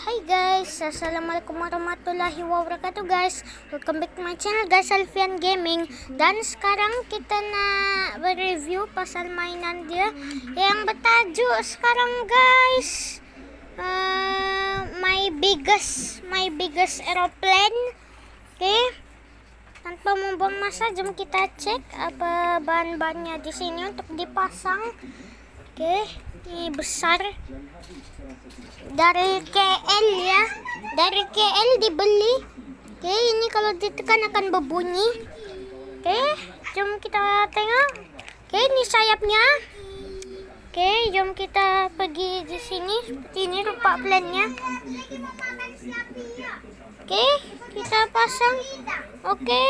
Hi guys, assalamualaikum warahmatullahi wabarakatuh guys. Welcome back to my channel guys, Alfian Gaming. Dan sekarang kita nak berreview pasal mainan dia yang bertajuk sekarang guys, my biggest aeroplane. Okay, tanpa membuang masa, jom kita cek apa bahan-bahannya di sini untuk dipasang. Okay, ini besar dari KL ya, dari KL dibeli. Oke, ini kalau ditekan akan berbunyi. Oke, jom kita tengok. Oke, ini sayapnya. Oke, jom kita pergi di sini. Seperti ini rupa plannya. Oke, kita pasang. Oke,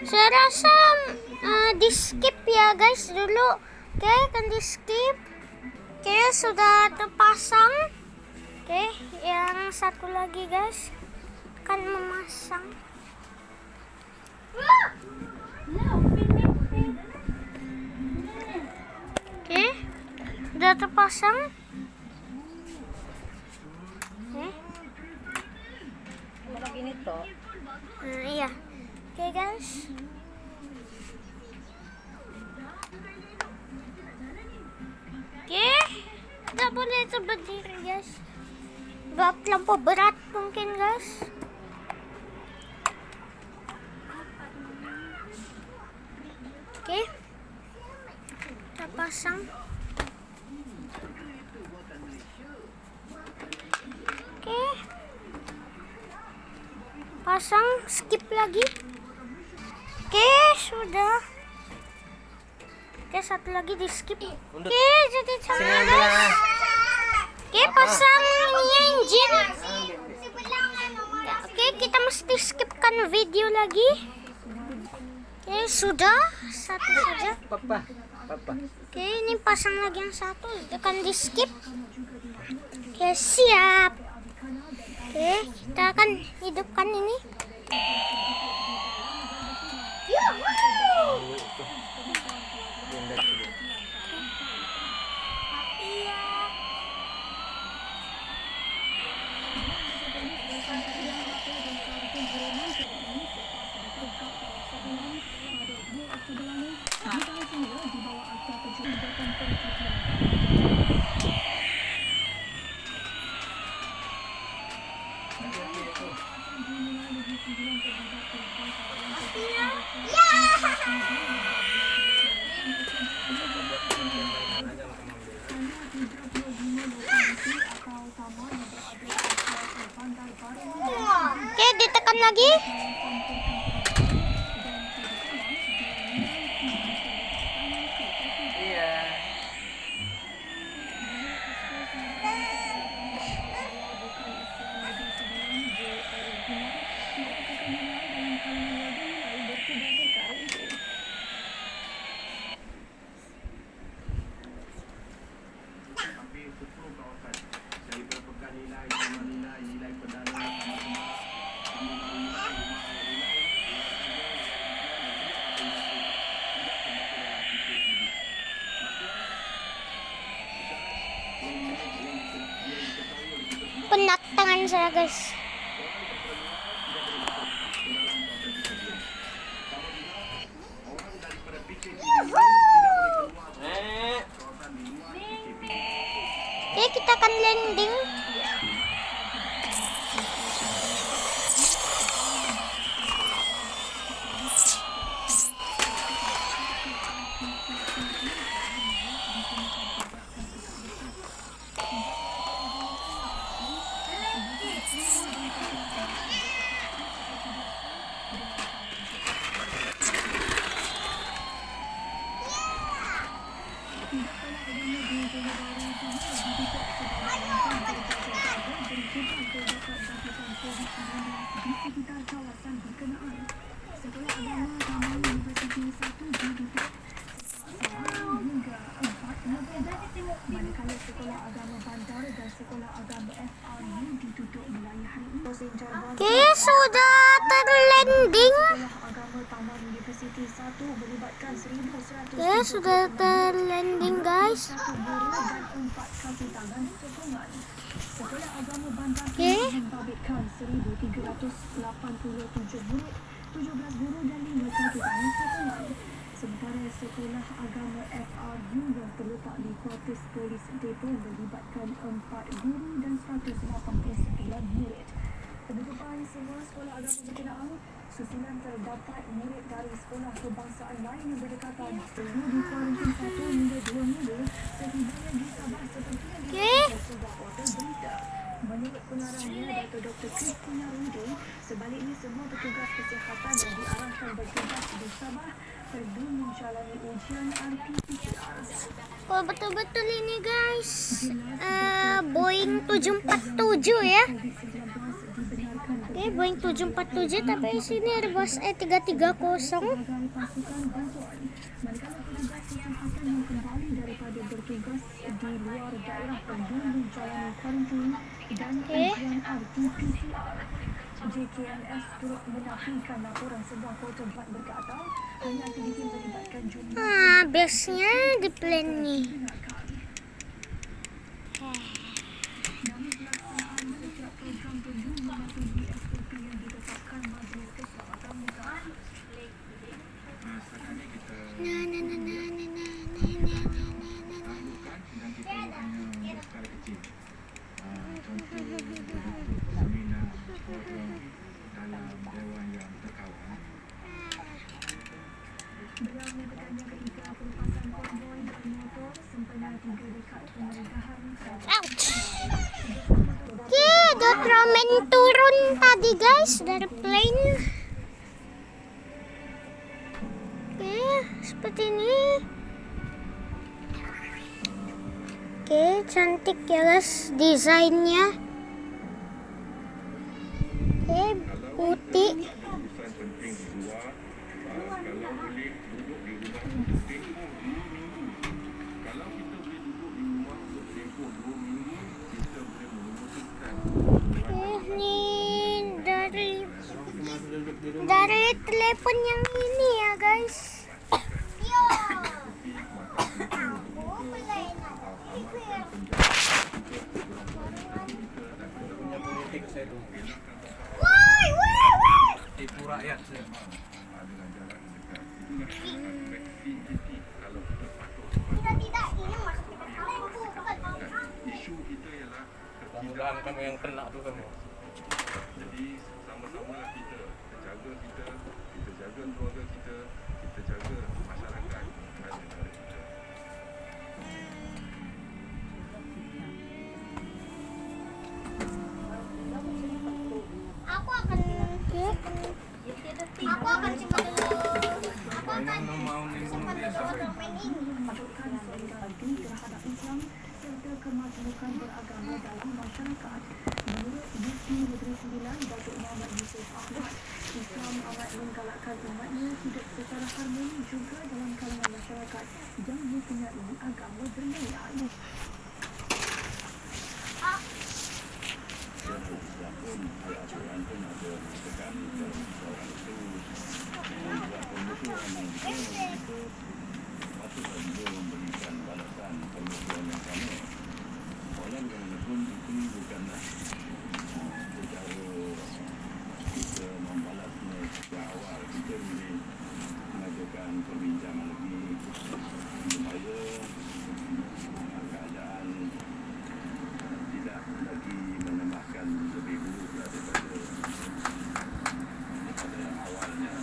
saya rasa di skip ya guys dulu. Oke, akan di skip. Oke, sudah terpasang. Oke, yang satu lagi guys akan memasang. Oke, sudah terpasang. Oke. Iya. Oke guys. Oke, nggak boleh berdiri guys. Udah terlampau berat mungkin guys. Oke, kita pasang. Oke, pasang, skip lagi. Oke, sudah. Oke, satu lagi di skip. Oke, jadi sama guys. Oke, pasang ininya engine. Oke, kita mesti skipkan video lagi. Oke, sudah satu saja. Oke, ini pasang lagi yang satu. Tekan di skip. Oke, siap. Oke, kita akan hidupkan ini. Oke, ditekan lagi. Penat tangan saya guys. Oke, kita akan landing. Oke, sudah terlanding. Oke, sudah terlanding guys. Okey. Membabitkan 1,387 murid, 17 guru dan 5 kajian sekolah. Sementara sekolah agama FRU yang terletak di kuartus polis Depok melibatkan 4 guru dan 189 murid. Penutupan semua sekolah agama berkenaan susulan terdapat murid dari sekolah kebangsaan lain yang berdekatan perlu dikuarantin 1 hingga 2 minggu setibanya di Sabah seperti yang dikatakan sebuah portal berita. Menurut pengarahnya Dato' Dr. Kinabalu, sebaliknya semua petugas kesihatan yang diarahkan bertugas di Sabah perlu menjalani ujian RT-PCR. Oh, betul-betul ini guys. Boeing 747 ya. Oke, Boeing 747 tapi di sini Airbus A330. Manakala petugas kesihatan yang kembali daripada bertugas di luar daerah perlu menjalani kuarantin dan ujian RT-PCR. JKNS turut menafikan laporan sebuah portal berkata hanya aktiviti melibatkan jumlah Biasanya di plan ni. namun pelaksanaan setiap program perlu mematuhi SOP yang ditetapkan Majlis Keselamatan Muka. Beliau menyebutkannya ketika pelepasan konvoi dari motor sempena 3 dekad pemerintahan Ouch. Okay, ada ramen turun tadi guys dari plane. Okay, seperti ini. Okay, cantik ya guys desainnya. Okay, putih. Dari telepon yang ini ya guys. Tipu rakyat saya. Tidak, ini masuk ke kaleng tu. Isu kita ialah mudah-mudahan kamu yang kena tu kamu. jadi sama-sama lah kita jaga keluarga kita jaga masyarakat dan negara kita. Aku akan simpan dulu. Aku akan simpan dulu domain ini. memasukkan solidaritas terhadap Islam serta kemajuan beragama bagi masyarakat. Menurut Bukti Negeri Sembilan, Datuk Muhammad Yusuf Ahmad, Islam amat menggalakkan umatnya hidup secara harmoni juga dalam kalangan masyarakat yang mempunyai agama berlainan. Perbincangan lagi supaya keadaan tidak lagi menambahkan lebih buruk daripada yang awalnya.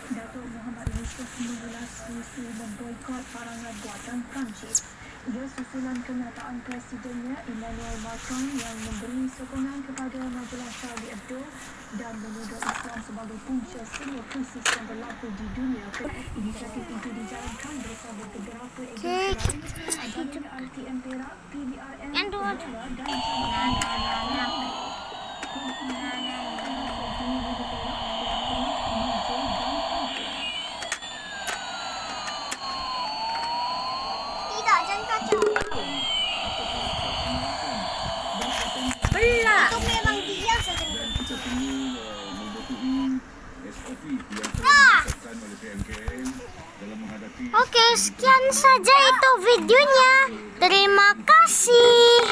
Datuk Muhammad Yusuf mengulas isu memboikot barangan buatan Perancis. Ia susulan kenyataan presidennya Emmanuel Macron yang memberi sokongan kepada majalah Charlie Hebdo dan menuduh Islam sebagai punca semua krisis yang berlaku di dunia. Inisiatif itu dijalankan bersama beberapa agensi lain, Badan RTM Perak, PBRM, Kota dan Taman. Tidak, jangan kacau. Belah. Itu memang dia saja. Oke, sekian saja itu videonya. Terima kasih.